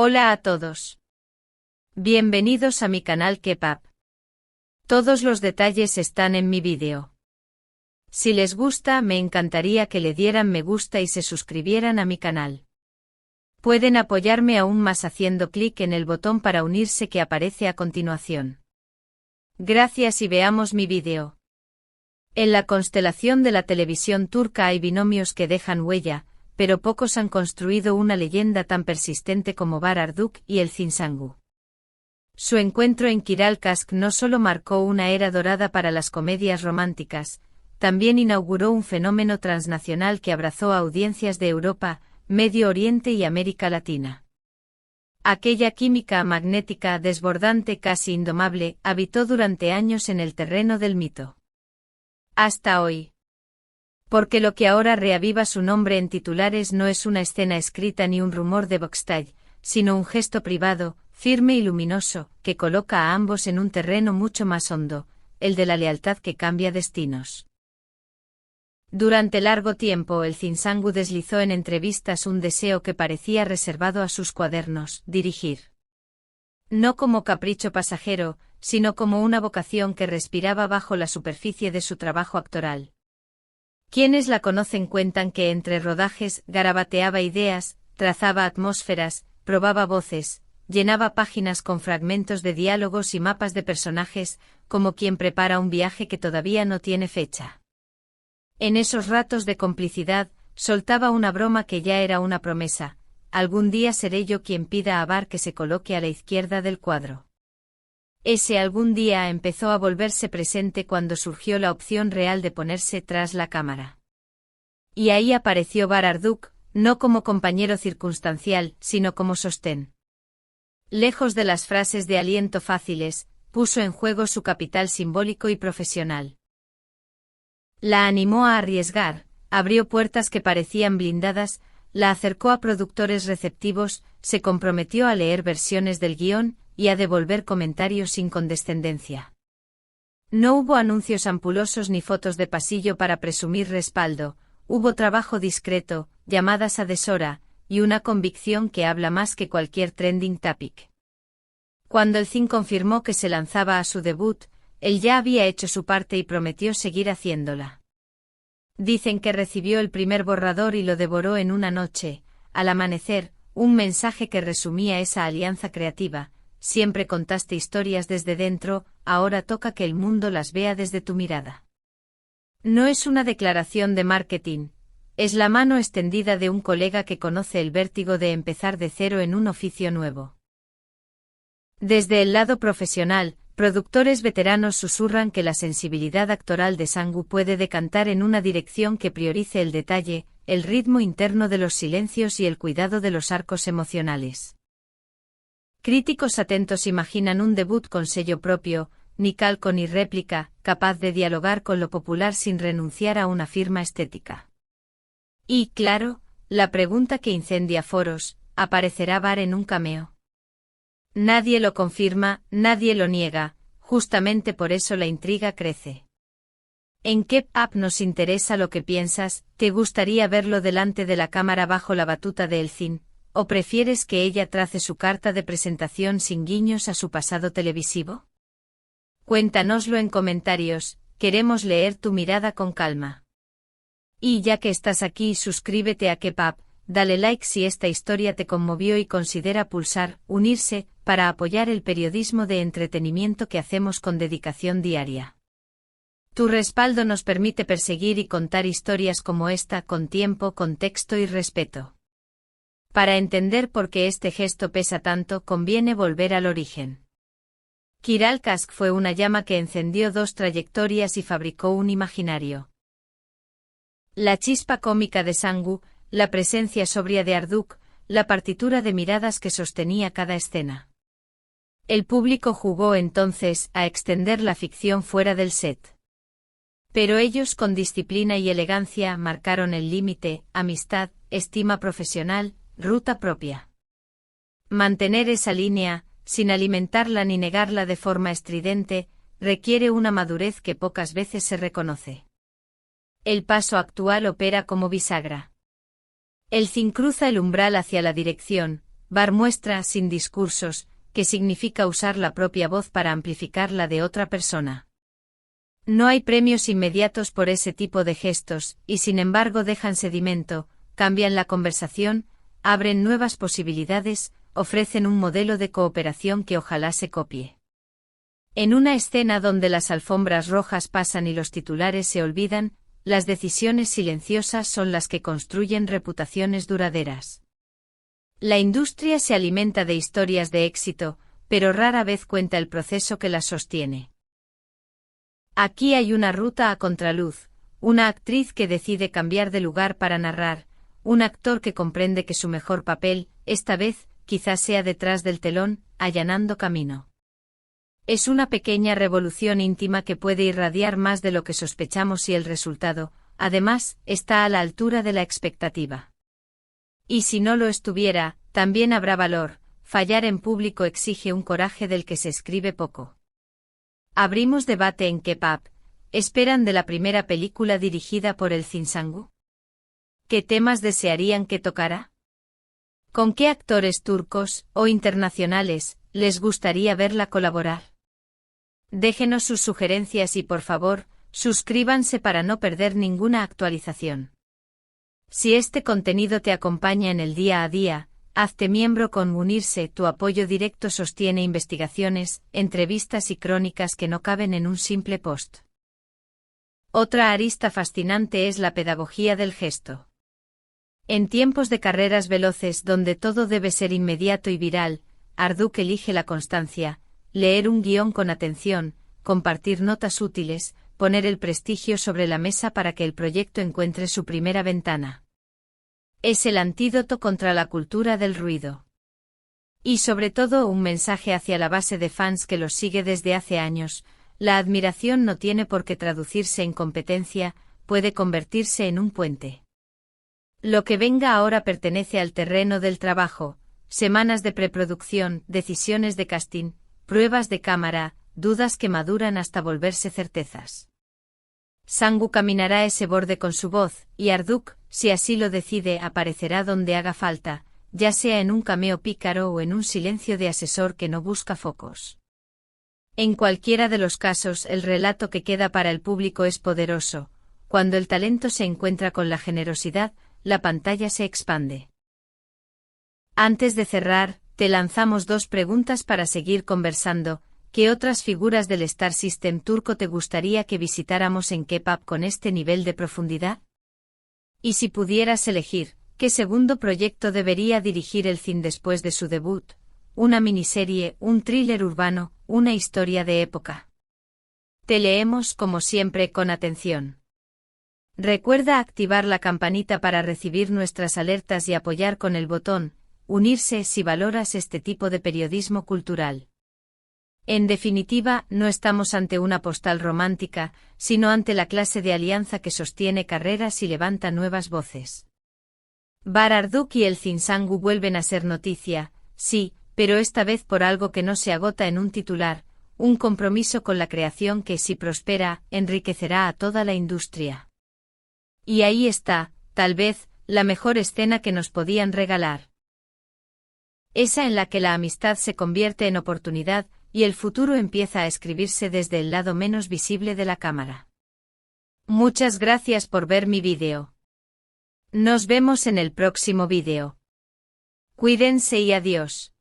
Hola a todos. Bienvenidos a mi canal Kepap. Todos los detalles están en mi vídeo. Si les gusta, me encantaría que le dieran me gusta y se suscribieran a mi canal. Pueden apoyarme aún más haciendo clic en el botón para unirse que aparece a continuación. Gracias y veamos mi vídeo. En la constelación de la televisión turca hay binomios que dejan huella, pero pocos han construido una leyenda tan persistente como Var Arduk y el Zinsangu. Su encuentro en Kiral Kask no solo marcó una era dorada para las comedias románticas, también inauguró un fenómeno transnacional que abrazó a audiencias de Europa, Medio Oriente y América Latina. Aquella química magnética desbordante, casi indomable, habitó durante años en el terreno del mito. Hasta hoy. Porque lo que ahora reaviva su nombre en titulares no es una escena escrita ni un rumor de backstage, sino un gesto privado, firme y luminoso, que coloca a ambos en un terreno mucho más hondo, el de la lealtad que cambia destinos. Durante largo tiempo el Zinsangu deslizó en entrevistas un deseo que parecía reservado a sus cuadernos, dirigir. No como capricho pasajero, sino como una vocación que respiraba bajo la superficie de su trabajo actoral. Quienes la conocen cuentan que entre rodajes garabateaba ideas, trazaba atmósferas, probaba voces, llenaba páginas con fragmentos de diálogos y mapas de personajes, como quien prepara un viaje que todavía no tiene fecha. En esos ratos de complicidad, soltaba una broma que ya era una promesa: algún día seré yo quien pida a Var que se coloque a la izquierda del cuadro. Ese algún día empezó a volverse presente cuando surgió la opción real de ponerse tras la cámara. Y ahí apareció Var Arduk, no como compañero circunstancial, sino como sostén. Lejos de las frases de aliento fáciles, puso en juego su capital simbólico y profesional. La animó a arriesgar, abrió puertas que parecían blindadas, la acercó a productores receptivos, se comprometió a leer versiones del guión y a devolver comentarios sin condescendencia. No hubo anuncios ampulosos ni fotos de pasillo para presumir respaldo, hubo trabajo discreto, llamadas a deshora, y una convicción que habla más que cualquier trending topic. Cuando el Zin confirmó que se lanzaba a su debut, él ya había hecho su parte y prometió seguir haciéndola. Dicen que recibió el primer borrador y lo devoró en una noche, al amanecer, un mensaje que resumía esa alianza creativa: siempre contaste historias desde dentro, ahora toca que el mundo las vea desde tu mirada. No es una declaración de marketing, es la mano extendida de un colega que conoce el vértigo de empezar de cero en un oficio nuevo. Desde el lado profesional, productores veteranos susurran que la sensibilidad actoral de Sangu puede decantar en una dirección que priorice el detalle, el ritmo interno de los silencios y el cuidado de los arcos emocionales. Críticos atentos imaginan un debut con sello propio, ni calco ni réplica, capaz de dialogar con lo popular sin renunciar a una firma estética. Y, claro, la pregunta que incendia foros: ¿aparecerá Var en un cameo? Nadie lo confirma, nadie lo niega, justamente por eso la intriga crece. En Kepap nos interesa lo que piensas. ¿Te gustaría verlo delante de la cámara bajo la batuta de El Zin, o prefieres que ella trace su carta de presentación sin guiños a su pasado televisivo? Cuéntanoslo en comentarios, queremos leer tu mirada con calma. Y ya que estás aquí, suscríbete a Kepap, dale like si esta historia te conmovió y considera pulsar unirse para apoyar el periodismo de entretenimiento que hacemos con dedicación diaria. Tu respaldo nos permite perseguir y contar historias como esta con tiempo, contexto y respeto. Para entender por qué este gesto pesa tanto, conviene volver al origen. Kiral Kask fue una llama que encendió dos trayectorias y fabricó un imaginario. La chispa cómica de Sangu, la presencia sobria de Arduk, la partitura de miradas que sostenía cada escena. El público jugó entonces a extender la ficción fuera del set. Pero ellos, con disciplina y elegancia, marcaron el límite: amistad, estima profesional, ruta propia. Mantener esa línea, sin alimentarla ni negarla de forma estridente, requiere una madurez que pocas veces se reconoce. El paso actual opera como bisagra. El Zin cruza el umbral hacia la dirección, Bar muestra sin discursos, que significa usar la propia voz para amplificar la de otra persona. No hay premios inmediatos por ese tipo de gestos, y sin embargo dejan sedimento, cambian la conversación, abren nuevas posibilidades, ofrecen un modelo de cooperación que ojalá se copie. En una escena donde las alfombras rojas pasan y los titulares se olvidan, las decisiones silenciosas son las que construyen reputaciones duraderas. La industria se alimenta de historias de éxito, pero rara vez cuenta el proceso que las sostiene. Aquí hay una ruta a contraluz, una actriz que decide cambiar de lugar para narrar, un actor que comprende que su mejor papel, esta vez, quizás sea detrás del telón, allanando camino. Es una pequeña revolución íntima que puede irradiar más de lo que sospechamos y el resultado, además, está a la altura de la expectativa. Y si no lo estuviera, también habrá valor, fallar en público exige un coraje del que se escribe poco. Abrimos debate en K-pop. ¿Esperan de la primera película dirigida por el Tsinsangu? ¿Qué temas desearían que tocara? ¿Con qué actores turcos, o internacionales, les gustaría verla colaborar? Déjenos sus sugerencias y por favor, suscríbanse para no perder ninguna actualización. Si este contenido te acompaña en el día a día, hazte miembro con unirse. Tu apoyo directo sostiene investigaciones, entrevistas y crónicas que no caben en un simple post. Otra arista fascinante es la pedagogía del gesto. En tiempos de carreras veloces donde todo debe ser inmediato y viral, Arduk elige la constancia, leer un guión con atención, compartir notas útiles, poner el prestigio sobre la mesa para que el proyecto encuentre su primera ventana. Es el antídoto contra la cultura del ruido. Y sobre todo un mensaje hacia la base de fans que los sigue desde hace años: la admiración no tiene por qué traducirse en competencia, puede convertirse en un puente. Lo que venga ahora pertenece al terreno del trabajo, semanas de preproducción, decisiones de casting, pruebas de cámara, dudas que maduran hasta volverse certezas. Sangu caminará ese borde con su voz, y Arduk, si así lo decide, aparecerá donde haga falta, ya sea en un cameo pícaro o en un silencio de asesor que no busca focos. En cualquiera de los casos, el relato que queda para el público es poderoso. Cuando el talento se encuentra con la generosidad, la pantalla se expande. Antes de cerrar, te lanzamos dos preguntas para seguir conversando. ¿Qué otras figuras del Star System turco te gustaría que visitáramos en K-pop con este nivel de profundidad? Y si pudieras elegir, ¿qué segundo proyecto debería dirigir el Tsin después de su debut? ¿Una miniserie, un thriller urbano, una historia de época? Te leemos como siempre con atención. Recuerda activar la campanita para recibir nuestras alertas y apoyar con el botón unirse si valoras este tipo de periodismo cultural. En definitiva, no estamos ante una postal romántica, sino ante la clase de alianza que sostiene carreras y levanta nuevas voces. Bar Arduk y el Tsinsangu vuelven a ser noticia, sí, pero esta vez por algo que no se agota en un titular, un compromiso con la creación que, si prospera, enriquecerá a toda la industria. Y ahí está, tal vez, la mejor escena que nos podían regalar. Esa en la que la amistad se convierte en oportunidad, y el futuro empieza a escribirse desde el lado menos visible de la cámara. Muchas gracias por ver mi vídeo. Nos vemos en el próximo vídeo. Cuídense y adiós.